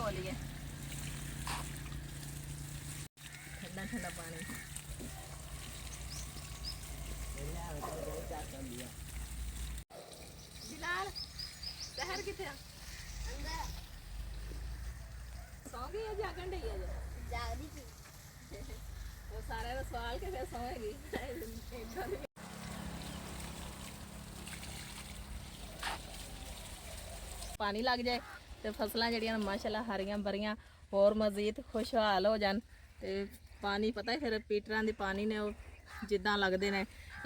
धो लिए। ठंडा ठंडा पानी। बिलाल शहर किथे सौ गई है जागन ढई है जागदी थी वो सारे दा सवाल के फिर सोएगी। पानी लग जाए तो फसलां जड़ियां माशाअल्लाह हरियां भरियां होर मजीद खुशहाल हो जान। ते पानी पता है फिर पीटरां दे पानी ने जिद्दां लगदे ने।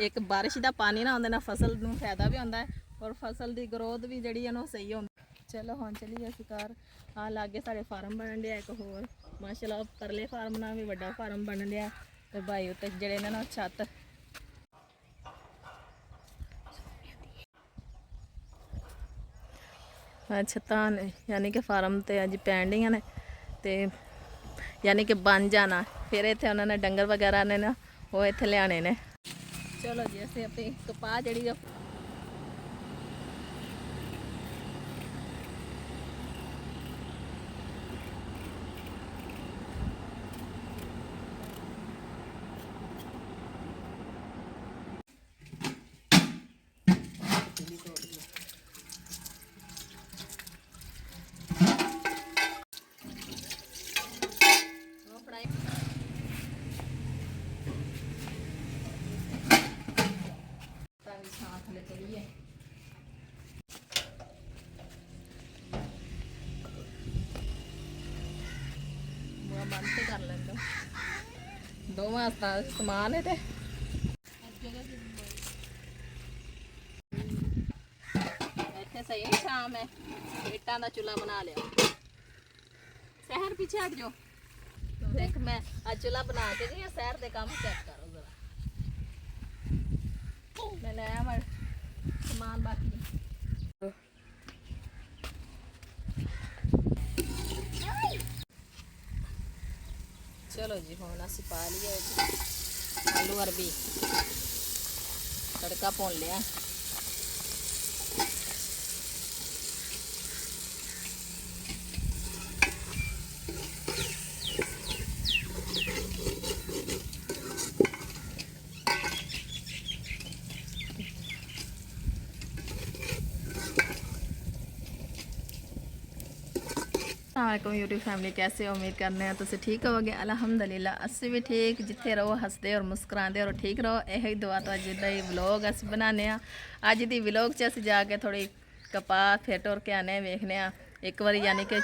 एक बारिश दा पानी ना होंदे ना फसल नूं फायदा भी होंदा है और फसल दी ग्रोथ भी जड़ी है ना सही होंदी। चलो हुण चलिए असीं घर आ लागे साडे फार्म बनन दिया एक होर माशाअल्लाह परले फार्म नाल भी वड्डा फार्म बनन दिया ते भाई उत्ते जड़े ने ना छत छत्तां ने यानी कि फार्म ते अज पैण दियां ने ते यानी कि बन जाना फिर इत्थे उन्होंने डंगर वगैरह ने ना वो इत्थे लियाने ने। चलो जी असीं अपनी कपाह जड़ी बंद तो कर लें दो वास्ता समान है इतने सही है। शाम है इट्टां दा चूल्हा बना लिया शहर पीछे हट जाओ देख मैं आज चूल्हा बना के गई शहर दे काम चेक करो जरा मैंने आया समान बाकी चलो जी हुण असीं पा लिया आलू अरबी तड़का भुन लिया। अस्सलामुअलैकुम यूट्यूब फैमिली कैसे हो उम्मीद करने हैं तुम ठीक होवोगे। अलहमदुलिल्लाह असी भी ठीक जिथे रहो हसदे और मुस्कुराते और ठीक रहो यही दुआ तो अज दा व्लॉग अस बनाने अज दी व्लॉग च अस जाके थोड़ी कपाह फिर टुर के आने वेखने एक बार यानी कि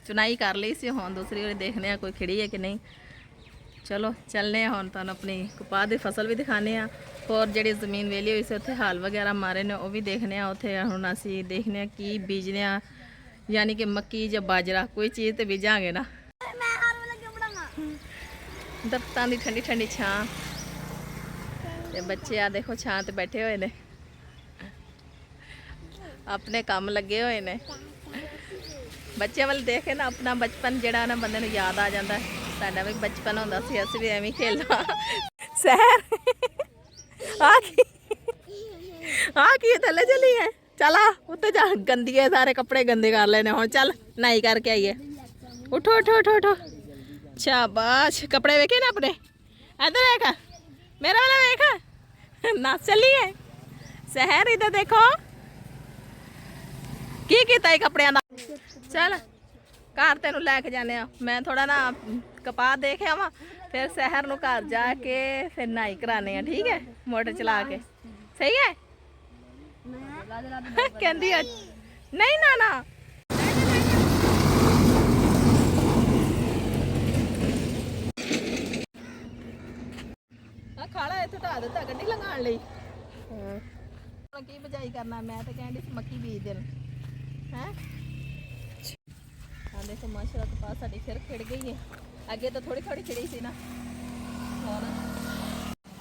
चुनाई कर ली सी हुण दूसरी बार देखने कोई खिड़ी है कि नहीं। चलो चलने हुण तुहानूं अपनी कपाह की फसल भी दिखाने और जी जमीन वेली हुई सी उत्थे हाल वगैरह मारे ने वो भी देखने उत्थे हुण असीं देखने की बीजने यानी कि मक्की या बाजरा कोई चीज़ तो बीजांगे ना। दरख्तां दी ठंडी ठंडी छां ते बच्चे आ देखो छां ते बैठे हुए ने अपने काम लगे हुए ने। बच्चे वाल देखे ना अपना बचपन जड़ा ना बंदे नूं याद आ जाता है। साडा भी बचपन होंदा सी असीं भी एवें खेलना शहर आ की थल्ले चली है चला उत्ते जा गंदी है सारे कपड़े गंदे कर लेने हुण चल नहाई करके आइए उठो उठो उठो उठो शाबाश कपड़े वेखे ना अपने इधर देख मेरा वाला वेख नाच चली है शहर इधर देखो की कीता कपड़े दा चल घर तेन लैके जाने मैं थोड़ा ना कपाह देख आवा फिर शहर नूं घर जाके फिर नहाई कराने ठीक है मोटर चला के सही है कहती नहीं ना ना खाला इत्थे ढा दिता गड्डी लंघाण लई की बजाई करना मैं तो कहती मक्की बीज देन है। हाँ देखो माशाल्लाह कपाह साडी फिर खिड़ गई है अगे तो थोड़ी थोड़ी खिड़ी सी ना और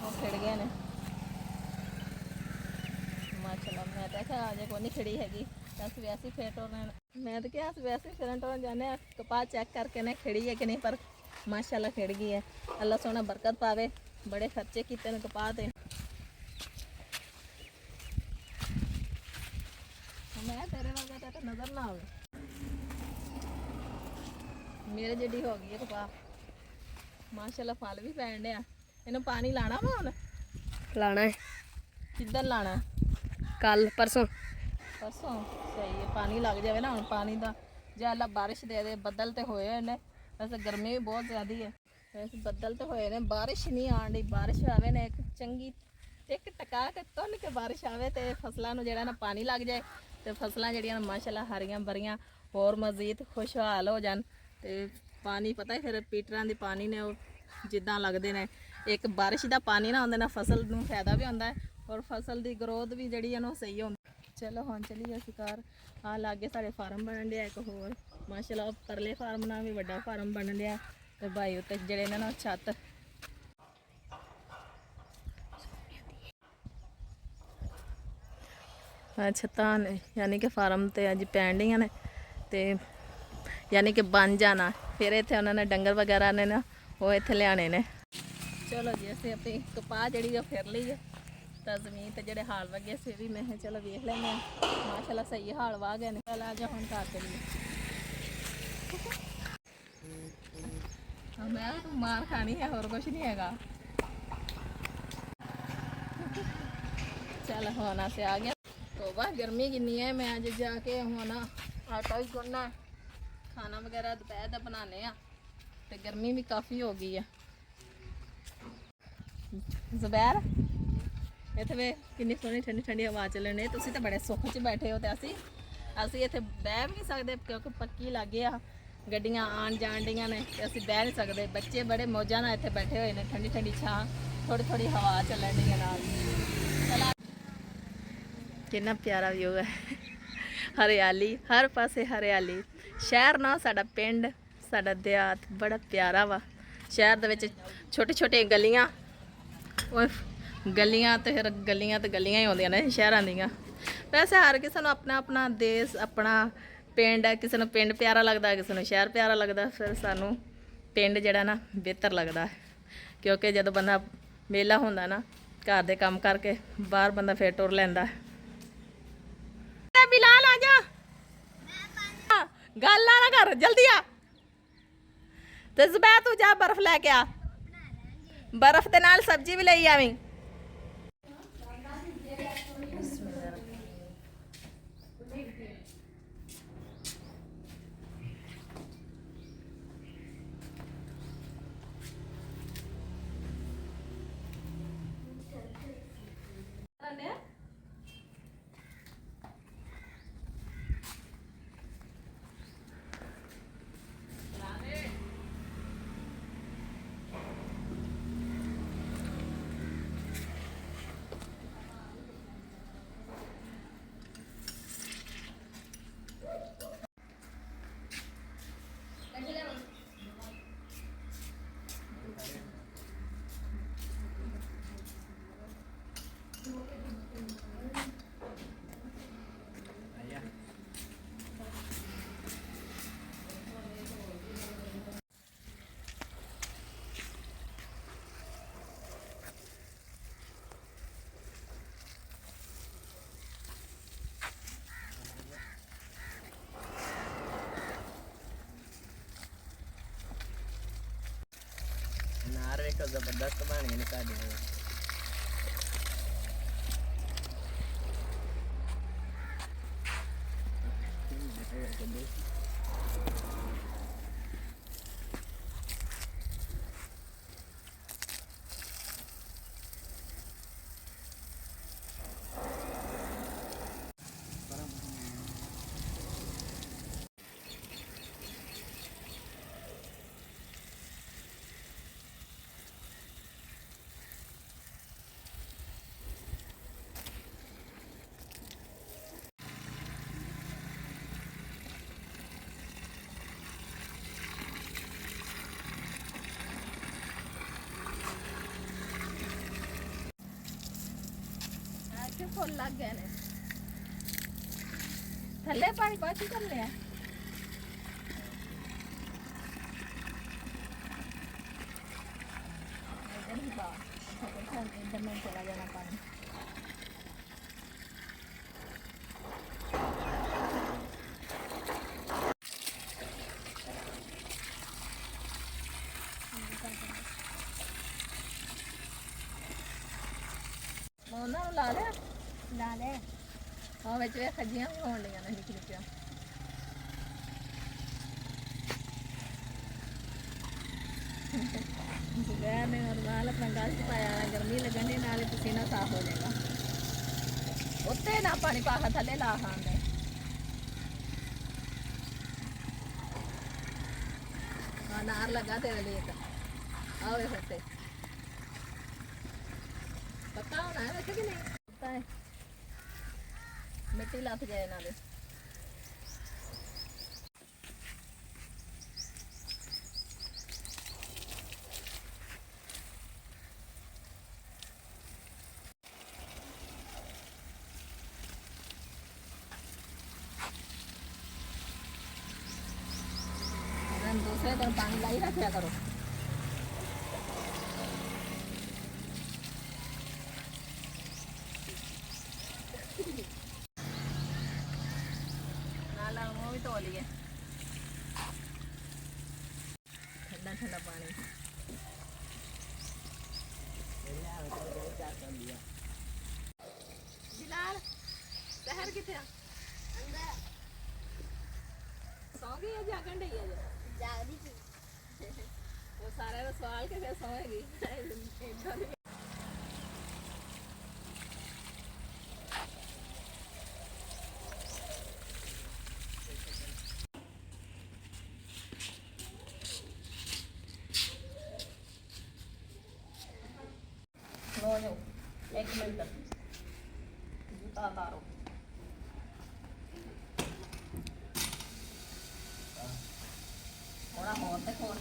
वो खिड़ गए ने माशाल्लाह। मैं तो क्या अजे को नहीं खिड़ी हैगी अस वैसे फिर टुरन मैं तो क्या वैसे फिरन टुरन जाने कपाह चेक करके ना खिड़ी है कि नहीं पर माशाल्लाह खिड़ गई है। अल्लाह सोना बरकत पावे बड़े खर्चे किते ने कपाह ते मैं तेरे वर्गा तो नजर ना आवे ਮੇਰੇ ਜਿਹੜੀ ਹੋ ਗਈ ਹੈ ਕਪਾਹ ਮਾਸ਼ਾਅੱਲਾ, ਫਲ ਵੀ ਪੈਣ ਡਿਆ। ਇਹਨੂੰ ਪਾਣੀ ਲਾਣਾ ਵਾ ਹੁਣ? ਲਾਣਾ ਹੈ। ਕਿੱਧਰ ਲਾਣਾ? ਕੱਲ ਪਰਸੋਂ। ਪਰਸੋਂ ਸਹੀ ਹੈ, ਪਾਣੀ ਲੱਗ ਜਾਵੇ ਨਾ ਹੁਣ ਪਾਣੀ ਦਾ। ਜੇ ਅੱਲਾ ਬਾਰਿਸ਼ ਦੇ ਦੇ, ਬੱਦਲ ਤੇ ਹੋਏ ਨੇ, ਵੈਸੇ ਗਰਮੀ ਵੀ ਬਹੁਤ ਜ਼ਿਆਦੀ ਹੈ, ਵੈਸੇ ਬੱਦਲ ਤੇ ਹੋਏ ਨੇ, ਬਾਰਿਸ਼ ਨਹੀਂ ਆਣ ਡਈ। ਬਾਰਿਸ਼ ਆਵੇ ਨਾ ਇੱਕ ਚੰਗੀ ਇੱਕ ਟਕਾ ਕੇ ਤੁੰਨ ਕੇ ਬਾਰਿਸ਼ ਆਵੇ ਤੇ ਫਸਲਾਂ ਨੂੰ ਜਿਹੜਾ ਨਾ ਪਾਣੀ ਲੱਗ ਜਾਏ ਤੇ ਫਸਲਾਂ ਜਿਹੜੀਆਂ ਮਾਸ਼ਾਅੱਲਾ ਹਰੀਆਂ ਭਰੀਆਂ ਹੋਰ ਮਜ਼ੀਦ ਖੁਸ਼ਹਾਲ ਹੋ ਜਾਣ। ਤੇ ਪਾਣੀ ਪਤਾ ਫਿਰ ਪੀਟਰਾਂ ਦੇ ਪਾਣੀ ਨੇ ਉਹ ਜਿੱਦਾਂ ਲੱਗਦੇ ਨੇ। ਇੱਕ ਬਾਰਿਸ਼ ਦਾ ਪਾਣੀ ਨਾ ਹੁੰਦੇ ਨਾ ਫਸਲ ਨੂੰ ਫਾਇਦਾ ਵੀ ਹੁੰਦਾ ਹੈ ਔਰ ਫਸਲ ਦੀ ਗਰੋਥ ਵੀ ਜਿਹੜੀ ਹੈ ਨਾ ਸਹੀ ਹੁੰਦੀ। ਚਲੋ ਹੁਣ ਚਲੀਏ ਅਸੀਂ ਘਰ। ਆ ਲਾਗੇ ਸਾਡੇ ਫਾਰਮ ਬਣਨ ਡਿਆ ਇੱਕ ਹੋਰ ਮਾਸ਼ਾਅੱਲਾ, ਉਹ ਪਰਲੇ ਫਾਰਮ ਨਾਲ ਵੀ ਵੱਡਾ ਫਾਰਮ ਬਣਨ ਡਿਆ ਤੇ ਭਾਈ ਉੱਤੇ ਜਿਹੜੇ ਨੇ ਨਾ ਛੱਤ ਛੱਤਾਂ ਨੇ, ਯਾਨੀ ਕਿ ਫਾਰਮ ਤੇ ਅੱਜ ਪੈਣ ਡੀਆਂ ਨੇ ਤੇ ਯਾਨੀ ਕਿ ਬਣ ਜਾਣਾ। ਫਿਰ ਇੱਥੇ ਉਹਨਾਂ ਨੇ ਡੰਗਰ ਵਗੈਰਾ ਨੇ ਨਾ ਉਹ ਇੱਥੇ ਲਿਆਣੇ ਨੇ। ਚਲੋ ਜੀ ਅਸੀਂ ਆਪਣੀ ਕਪਾਹ ਜਿਹੜੀ ਉਹ ਫਿਰ ਲਈ ਹੈ ਤਾਂ ਜ਼ਮੀਨ ਤੇ ਜਿਹੜੇ ਹਾਲ ਵਗੇ ਸੀ ਵੀ ਮੈਂ ਚਲੋ ਵੇਖ ਲੈਂਦੇ ਹਾਂ। ਮਾਸ਼ਾਅੱਲਾ ਸਹੀ ਹਾਲ ਵਾਹ ਗਏ ਨੇ। ਚਲ ਆ ਜਾ ਹੁਣ ਘਰ ਚੱਲੀਏ। ਮੈਂ ਤੂੰ ਮਾਰ ਖਾਣੀ ਹੈ, ਹੋਰ ਕੁਛ ਨਹੀਂ ਹੈਗਾ। चल होना से आ गया तो वाह गर्मी किन्नी है। मैं अज जाके होना आटा भी गुनना, खाना वगैरह दोपहर का बनाने तो गर्मी भी काफ़ी हो गई है। ज़ुबैर इत्थे वे किन्नी सोहनी ठंडी ठंडी हवा चलने। तुसीं तो बड़े सुख च बैठे हो तो असी इत्थे बह भी नहीं सकते क्योंकि पक्की लागे आ, गड्डियां आन जान दियां ने ते असी बह नहीं सकते। बच्चे बड़े मौजा नाल इत्थे बैठे हुए ने, ठंडी ठंडी छां, थोड़ी थोड़ी हवा चलन दी नाल। कितना प्यारा व्यू है, हरियाली हर पासे हरियाली। शहर ना साडा पिंड साडा देहात बड़ा प्यारा वा। शहर दे विच छोटे छोटे गलियां, गलियां तो फिर गलियां ही होंदियां ने शहरां दियां। वैसे हर किसी नूं अपना अपना देश अपना पिंड है, किसी नूं पिंड प्यारा लगता, किसी नूं शहर प्यारा लगता। फिर सानूं पिंड जिहड़ा ना बेहतर लगता है क्योंकि जदों बंदा वेला हुंदा ना घर दे काम करके बाहर बंदा फिर टुर लैंदा। बिलाल आ जा, गल ना कर, जल्दी आ। ते ज़ुबैर तू जा बर्फ लेके आ, बर्फ दे नाल सब्जी भी लई आवीं। नार वेखो जबरदस्त बन गए साडे। फुल लग गए ने थले पानी पाची कर लिया। इधर में चला जाना पानी। ਨੂੰ ਲਾ ਲਿਆ ਲਾ ਲੈ ਹਾਂ ਵਿੱਚ ਵੇ ਖੱਜੀਆਂ ਵੀ ਹੋਣ ਲੀਆਂ ਨੇ ਨਿੱਕੀ ਨਿੱਕੀਆਂ ਜੁਗਿਆ ਨੇ ਨਰਮਾਲ ਆਪਣਾ ਗਲ ਚ ਪਾਇਆ ਹੋਇਆ, ਗਰਮੀ ਲੱਗਣ ਦੇ ਨਾਲ ਹੀ ਪਸੀਨਾ ਸਾਫ਼ ਹੋ ਜਾਏਗਾ ਉੱਤੇ ਨਾ ਪਾਣੀ ਪਾ ਕੇ ਥੱਲੇ ਲਾ ਖਾਂਦੇ ਹਾਂ ਨਾਰ ਲੱਗਾ ਤੇਰੇ ਲਈ ਇੱਕ ਆਵੇ ਫੱਟੇ ਪੱਕਾ ਹੋਣਾ ਹੈ ਵੈਸੇ ਕਿ ਨਹੀਂ ਪਤਾ ਹੈ ਮਿੱਟੀ ਲੱਥ ਜਾਏ ਇਹਨਾਂ ਦੇ दूसरे दिन पानी लाई रखा करो नाला वो भी धो लिए ठंडा ठंडा पानी बिलाल शहर किथे सौ गई है जागन डई है ਜਾਗਦੀ ਸੀ वो सारे का सवाल के फिर सोएगी लो जाओ एक मिनट जूता उतारो थोड़ा और तक खोल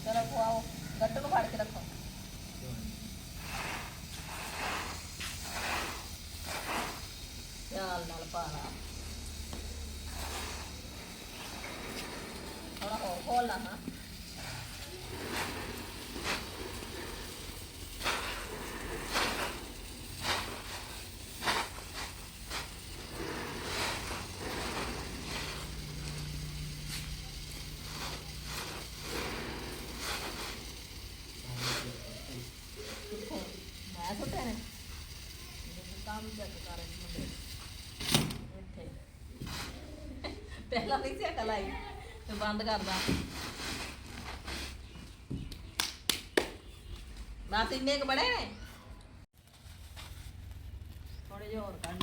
चलो खुआओ गट्टू को फाड़ के रखो चाल नाल पाला थोड़ा और खोलना हाँ पहला नहीं सी अकल आई तो बंद कर दा बस इन्ने क बड़े ने थोड़े जो और कर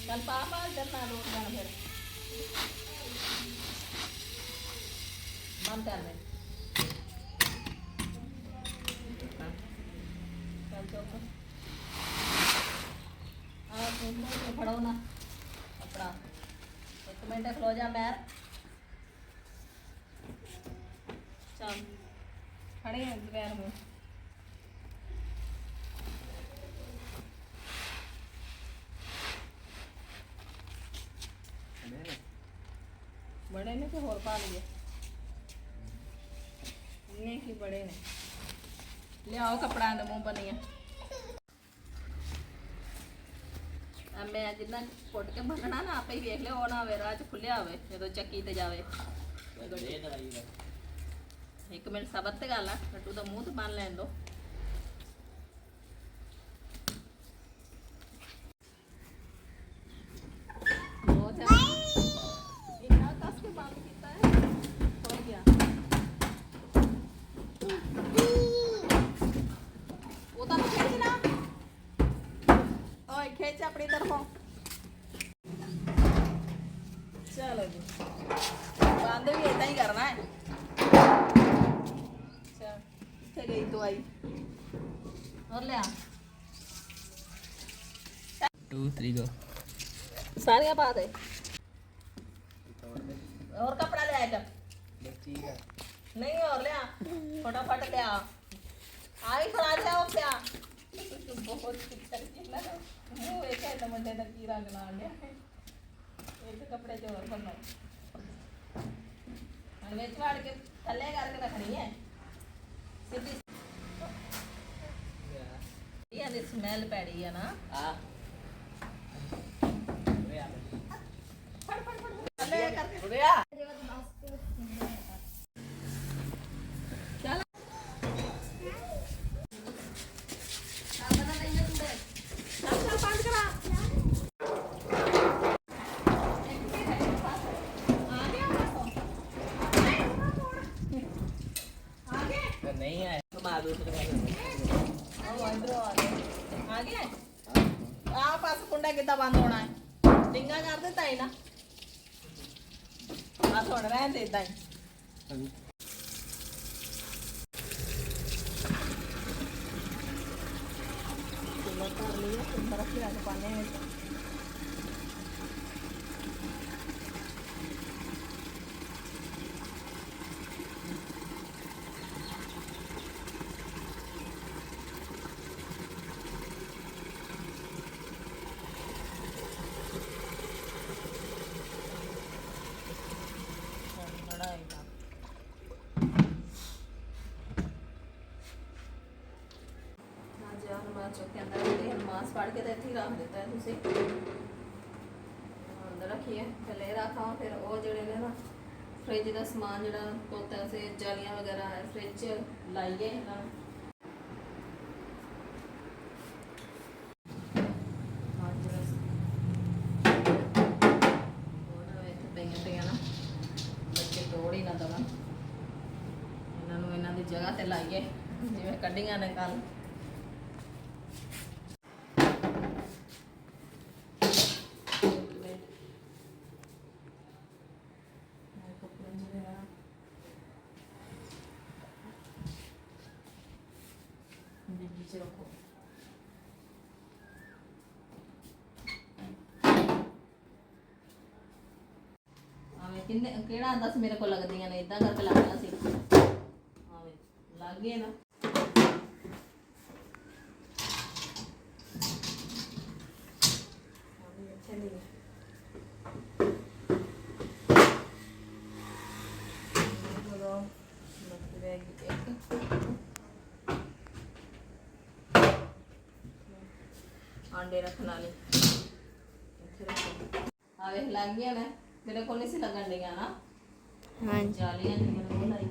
कल पापा डरना रोक जाना फिर बंद कर दे चल चौक फड़ो ना अपना एक मिनट खलो जा मैर चल खड़े हैं दोपहर में बड़े ने कि होर पा लिए इन्ने की बड़े ने लियाओ कपड़ा ने मुंह बनिया मैं जिन्ना कुट के बनना ना आप ही वेख लियो ना होवे राह च खुलिया होवे जदों चक्की ते जावे एक मिनट सबर ते गल आ कट्टू दा मुंह ते बन लैन दो इन्ना कस के बंद कीता है हो गया वो तो खींचना ओए खींच अपनी तरफों चलो जी बंद भी ऐसा ही करना है चल किथे गई दवाई और ले आ 2 3 गो सारियां पा दे और कपड़ा ले आएगा नहीं और ले आ फटाफट ले आ आई खड़ा ले आओ क्या बहुत मुंह एक है मुंडे का की रंग ला लिया एक कपड़े जो और बनना और वेच वाड़ के थल्ले करके रखनी है सीधी ये दी स्मेल पैड़ी है ना हां फड़ थल्ले करके उड़िया ਕਿੱਦਾਂ ਬੰਦ ਹੋਣਾ ਹੈ? ਡਿੰਗਾ ਕਰ ਦਿੱਤਾ ਹੀ ਨਾ ਆ ਥੋੜਾ ਰਹਿਣ ਦੇ ਇਦਾਂ ਹੀ ਚਲੋ ਕਰ ਲਿਆ ਫਿਰ ਬਰਫ ਲਿਆ ਕੇ ਪਾਣੇ ਵਿੱਚ ਚੁੱਕਿਆ ਅੰਦਰ ਤੇ ਹਲਮਾਸ ਫੜ ਕੇ ਤੇ ਇੱਥੇ ਹੀ ਰੱਖ ਦਿੱਤਾ ਹੈ ਤੁਸੀਂ ਅੰਦਰ ਰੱਖੀਏ ਥੱਲੇ ਰੱਖਾਂ ਫਿਰ ਉਹ ਜਿਹੜੇ ਨੇ ਨਾ ਫ੍ਰਿਜ ਦਾ ਸਮਾਨ ਜਿਹੜਾ ਤੋਤਾ ਸੇ ਜਾਲੀਆਂ ਵਗੈਰਾ ਹੈ ਫ੍ਰਿਜ 'ਚ ਲਾਈਏ ਇਹਨਾਂ ਨੂੰ ਪਈਆਂ ਨਾ ਬੱਚੇ ਤੋੜ ਹੀ ਨਾ ਦੇਣ ਇਹਨਾਂ ਨੂੰ ਇਹਨਾਂ ਦੀ ਜਗ੍ਹਾ ਤੇ ਲਾਈਏ ਜਿਵੇਂ ਕੱਢੀਆਂ ਨੇ ਕੱਲ ਰੱਖੋ ਆਵੇਂ ਕਿੰਨੇ ਕਿਹੜਾ ਆਂਦਾ ਸੀ ਮੇਰੇ ਕੋਲ ਲੱਗਦੀਆਂ ਨੇ ਇਦਾਂ ਕਰਕੇ ਲੱਗਦਾ ਸੀ ਆਵੇਂ ਲੱਗ ਗਏ ਨਾ ਆਵੇਂ ਅੱਛਾ ਨਹੀਂ आंडे रखना नहीं हाँ वे लग गया ना मेरे को नहीं सी लगन दिया ना हाँ जालियां मैंने वो लाई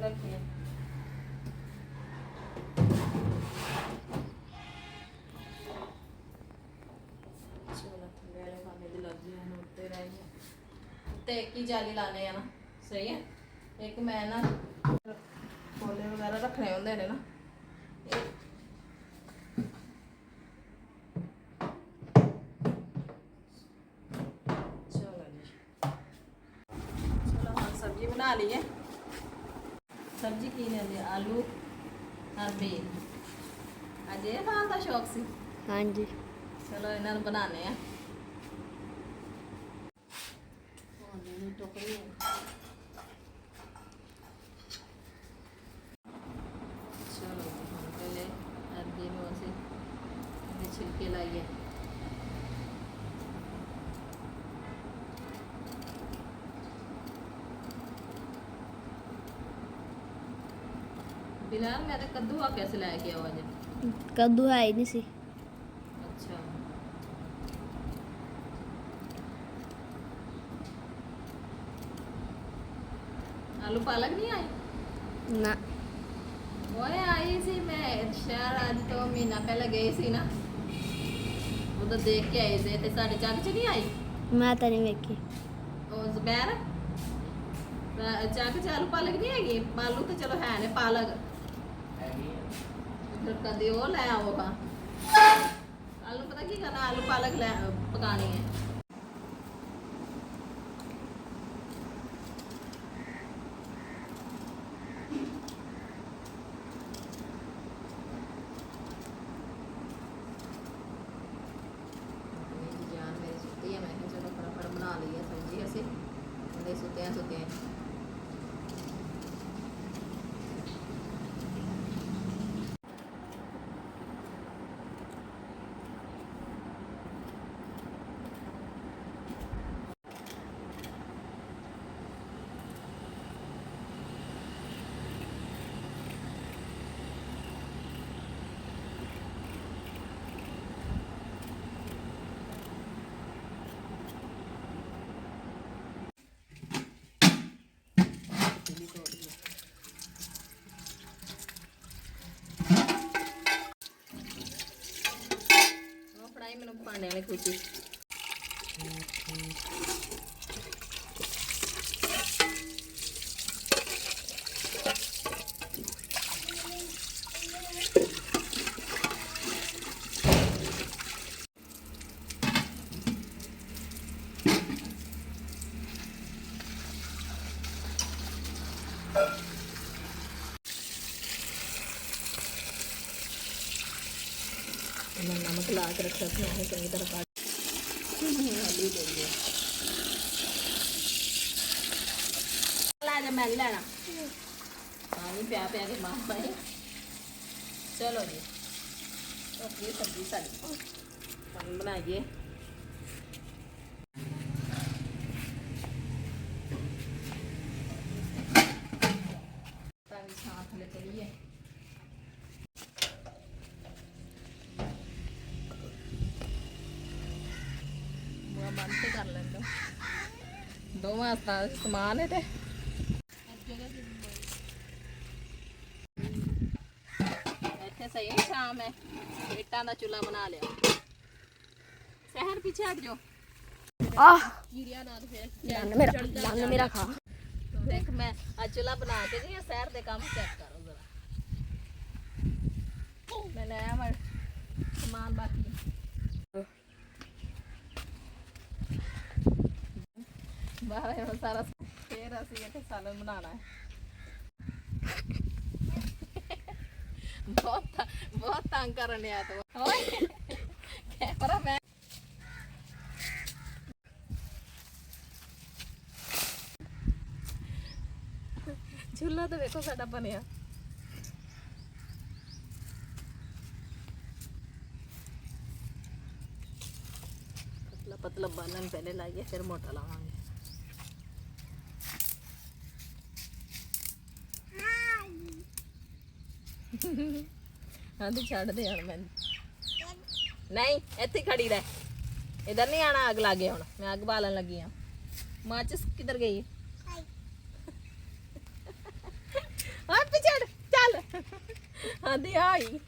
रखिए एक ही जाली लाने है ना सही है एक मैं ना कोले वगैरह रखने होंगे ने ना चलो जी चलो हम सब्जी बना ली है सब्जी की ने आलू अरबी अज ये खाने का शौक सी हाँ जी चलो इन्होंने बनाने हैं टोकरी चलो हम पहले अरबी में वैसे छिलके लाइए बिलाल मेरे कद्दू आ कैसे लाया क्या हुआ जब कद्दू है ही नहीं सी अच्छा आलू पालक नहीं आई ना वो आई सी मैं शहर आज तो महीना पहले गई सी ना उधर देख के आई थे ते साढ़े चक च नहीं आई मैं तो नहीं देखी ਉਹ ਜ਼ਬੈਰ ਚੱਕ ਚ ਆਲੂ ਪਾਲਕ ਨਹੀਂ ਹੈਗੀ ਆਲੂ ਤੇ ਚਲੋ ਹੈ ਨੇ ਪਾਲਕ ਫਿਰ ਕਦੇ ਉਹ ਲੈ ਆਵੋਗਾ ਆਲੂ ਪਤਾ ਕੀ ਕਰਨਾ ਆਲੂ ਪਾਲਕ ਲੈ ਪਕਾਣੀ ਹੈ ਜਾਨ ਮੇਰੀ ਸੁੱਤੀ ਹੈ ਮੈਂ ਕਿਹਾ ਚਲੋ ਫਟਾਫਟ ਬਣਾ ਲਈਏ ਸਬਜ਼ੀ ਅਸੀਂ ਉਹਦੇ ਸੁੱਤਿਆਂ ਉਹ ਫੜਾਈ ਮੈਨੂੰ ਭਾਂਡੇ ਵਾਲੀ ਕੁਚੀ नमक ला के रखा था मैंने चंगी तरह काट आलू ले लिए ला जा मैं लेना पानी प्या प्या के मार पाए चलो जी तो ये सब्जी सारी हम बनाइए ताकि साथ ले चलिए बंद तो कर लेंगे दो वास्ता समान है ते ਇੱਥੇ ਸਹੀ ਹੈ ਸ਼ਾਮ ਹੈ ਇੱਟਾਂ ਦਾ ਚੁੱਲ੍ਹਾ ਬਣਾ ਲਿਆ ਸ਼ਹਿਰ ਪਿੱਛੇ ਹਟ ਜਾਓ ਆਹ ਕੀੜੀਆਂ ਨਾਲ ਫਿਰ ਲੰਨ ਮੇਰਾ ਖਾ ਦੇਖ ਮੈਂ ਆ ਚੁੱਲ੍ਹਾ ਬਣਾ ਕੇ ਗਈ ਸ਼ਹਿਰ ਦੇ ਕੰਮ ਚੈੱਕ ਕਰੋ ਜ਼ਰਾ ਮੈਂ ਲੈ ਆਵਾਂ ਸਮਾਨ ਬਾਕੀ ਬਾਹਰ ਹੁਣ ਸਾਰਾ ਫੇਰ ਅਸੀਂ ਇੱਥੇ ਸਾਲਨ ਬਣਾਉਣਾ ਹੈ बहुत तंग करने आया तो कैमरा मैन चूल्हा तो देखो साडा बनया पतला पतला बालन पहले लाइए फिर मोटा लावांगे हाँ तो छड़ दे हूँ मैं नहीं इतने खड़ी रह इधर नहीं आना अग लागे हूँ मैं अग बालन लगी हाँ माचिस किधर गई हाँ पिछड़ चल हाँ दी आई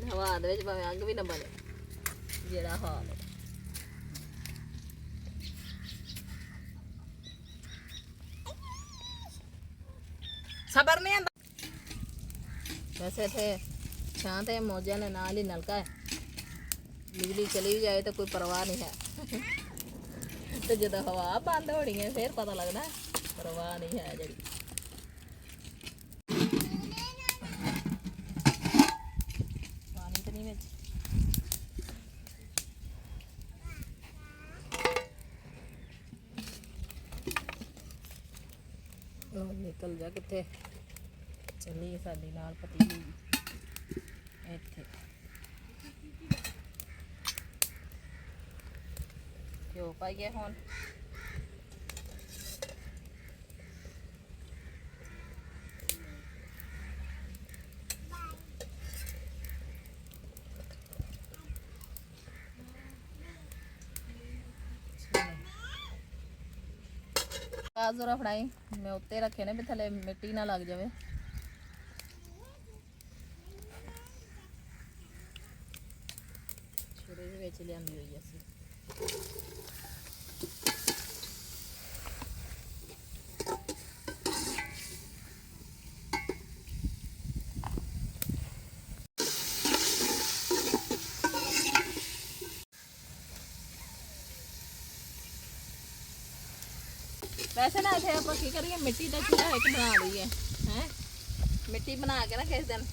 हवा दे भावें अग भी ना बने जेड़ा हाल है सबर नहीं आंदा वैसे थे शांत है मौजा ने नाल ही नलका है बिजली चली भी जाए तो कोई परवाह नहीं है तो जो हवा बंद होनी है फिर पता लगता है परवाह नहीं है जी पानी तो नहीं में निकल जा कितने चली साडी नाल पतीली इत्थे घ्यो पाइए हुण जरा फड़ाई मैं उत्ते रखे ने भी थले मिट्टी ना लग जाए छोरे दे विच लियांदी होई असी वैसे ना इतने आप की करिए मिट्टी का चूल्हा एक बना लीए हैं मिट्टी बना के ना किस दिन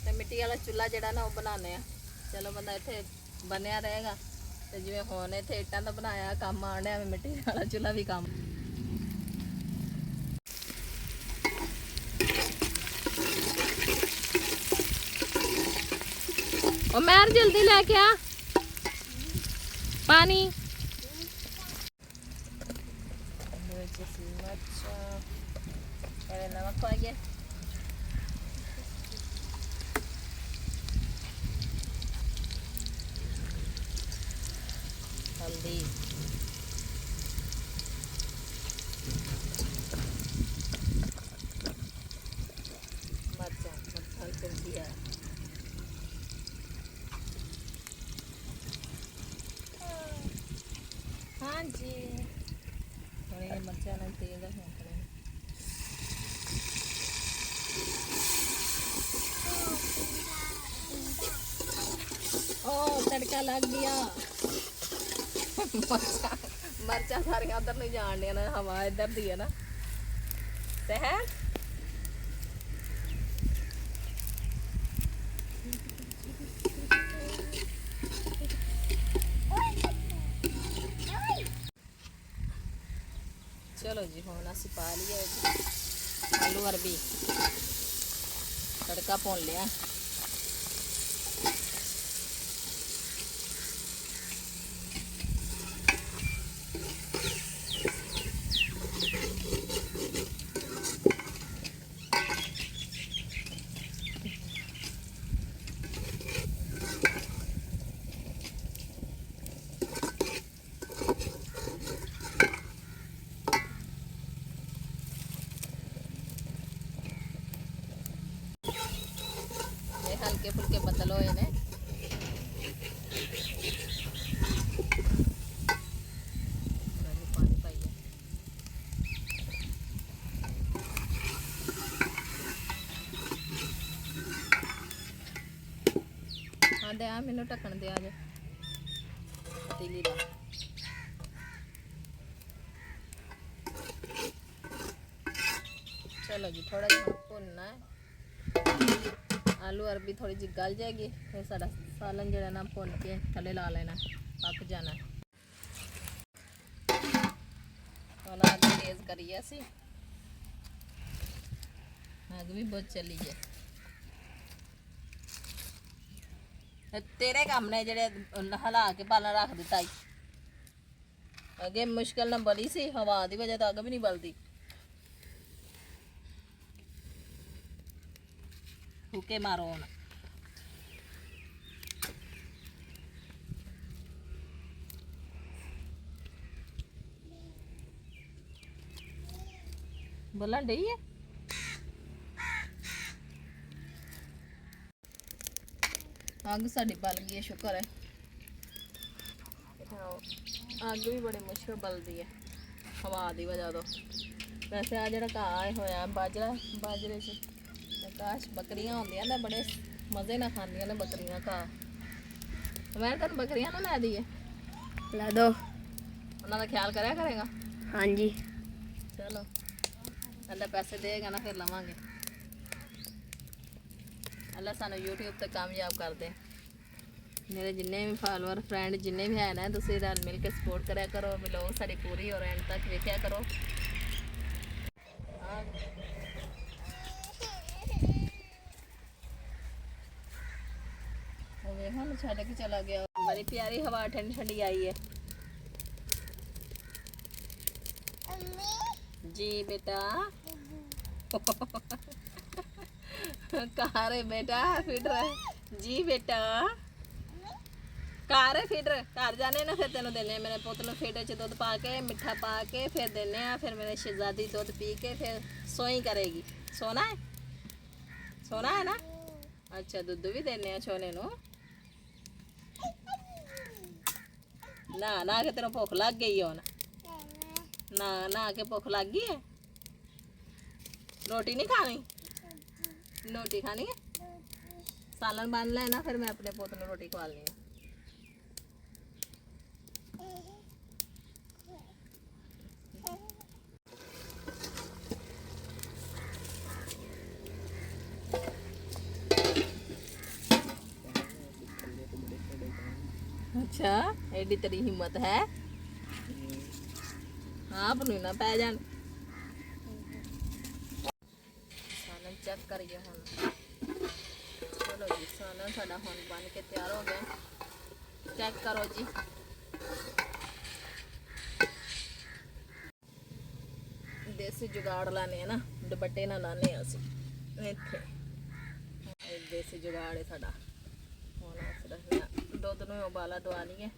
तो मिट्टी वाला चूल्हा जड़ा ना वो बनाने चलो बंदा इतने बनया रहेगा तो जिमें हुण इतने इट्टां दा बनाया काम आने मिट्टी वाला चूल्हा भी काम ओ मैर जल्दी लेके आ पानी नमक पाइए हल्दी मरचा दिया हाँ जी थोड़ी मरचा ना तेज है ओ तड़का लग गया ਮਿਰਚਾਂ ਸਾਰੀਆਂ ਉਧਰ ਨਹੀਂ ਜਾਣ ਡੀਆਂ ਨਾ, ਹਵਾ ਇੱਧਰ ਦੀ ਹੈ ਨਾ ਤੇ ਹੈ। चलो जी हम अस पा लिया आलू अरबी तड़का भुन लिया। हल्के फुल्के बदल होए ने पानी पाइए। हाँ दे मैनू ढक्कन दे आज पतीली का। चलो जी थोड़ा जिहा भुनना है। आलू अरबी थोड़ी जी गल जाएगी फिर साडा सालन जरा ना भुन के थले ला लेना, पक जाना। और आग तेज करिए असी, आग भी बहुत चली है। तेरे काम ने जेड़े हला के बालन रख दिता अगे मुश्किल ना बली सी, हवा की वजह तो अग भी नहीं बलती। फूके मारो हुण। बोलन डई है अग साड़ी बल गई है, शुक्र है। अग भी बड़ी मुश्किल बलती है हवा की वजह तो। वैसे आ जरा घाह होया बाजरे च काश बकरियां होंदियां ना बड़े मजे ना खांदियां ने बकरियां घाह। मैं तेन बकरियां ना लै दी है, ला दो। उन्हों का ख्याल करया करेगा। हाँ जी चलो अल्लाह पैसे देगा ना फिर लवांगे। अल्लाह सानू यूट्यूब ते कामयाब कर दे। मेरे जिन्ने भी फॉलोअर फ्रेंड जिन्ने भी है ना, तुसीं रल मिल के सपोर्ट करया करो। व्लॉग साडी पूरी और एंड तक वेख्या करो। हम छड़ के चला गया। बड़ी प्यारी हवा ठंडी ठंडी आई है जी बेटा। कहाँ रे बेटा फिटर जी बेटा कार है फिटर घर जाने ना फिर तेन देने मेरे पुत ने फिटर च दुध पा के मिठा पा के फिर देने फिर मेरे शहजादी दुध पी के फिर सोई करेगी। सोना है ना। अच्छा दुध भी देने छोने नो ना के तेन भुख लग गई हो ना के भुख लग गई है। रोटी नहीं खानी, रोटी खानी है सालन बन लेना फिर मैं अपने पुत को रोटी खवा ली। अच्छा एडी तेरी हिम्मत है आप ना पै जान। सालन चेक करिए हुण। चलो जी सालन साडा हुण बन के तैयार हो गया। चेक करो जी। देसी जुगाड़ लाने ना, दुपट्टे ना लाने असी इत्थे। देसी जुगाड़ है साडा। हुण अस रखना दुध नूं उबाला दवा लईए।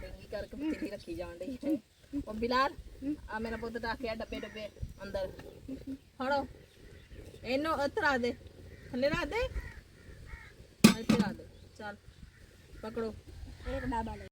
डिंगी करके पतीली रखी जान रही है। ओ बिलाल आ मेरा पुत रखिया डब्बे डब्बे अंदर फड़ो इनू इत्थे रख दे, थल्ले रख दे, इत्थे रख दे। चल पकड़ो एक डब्बा ले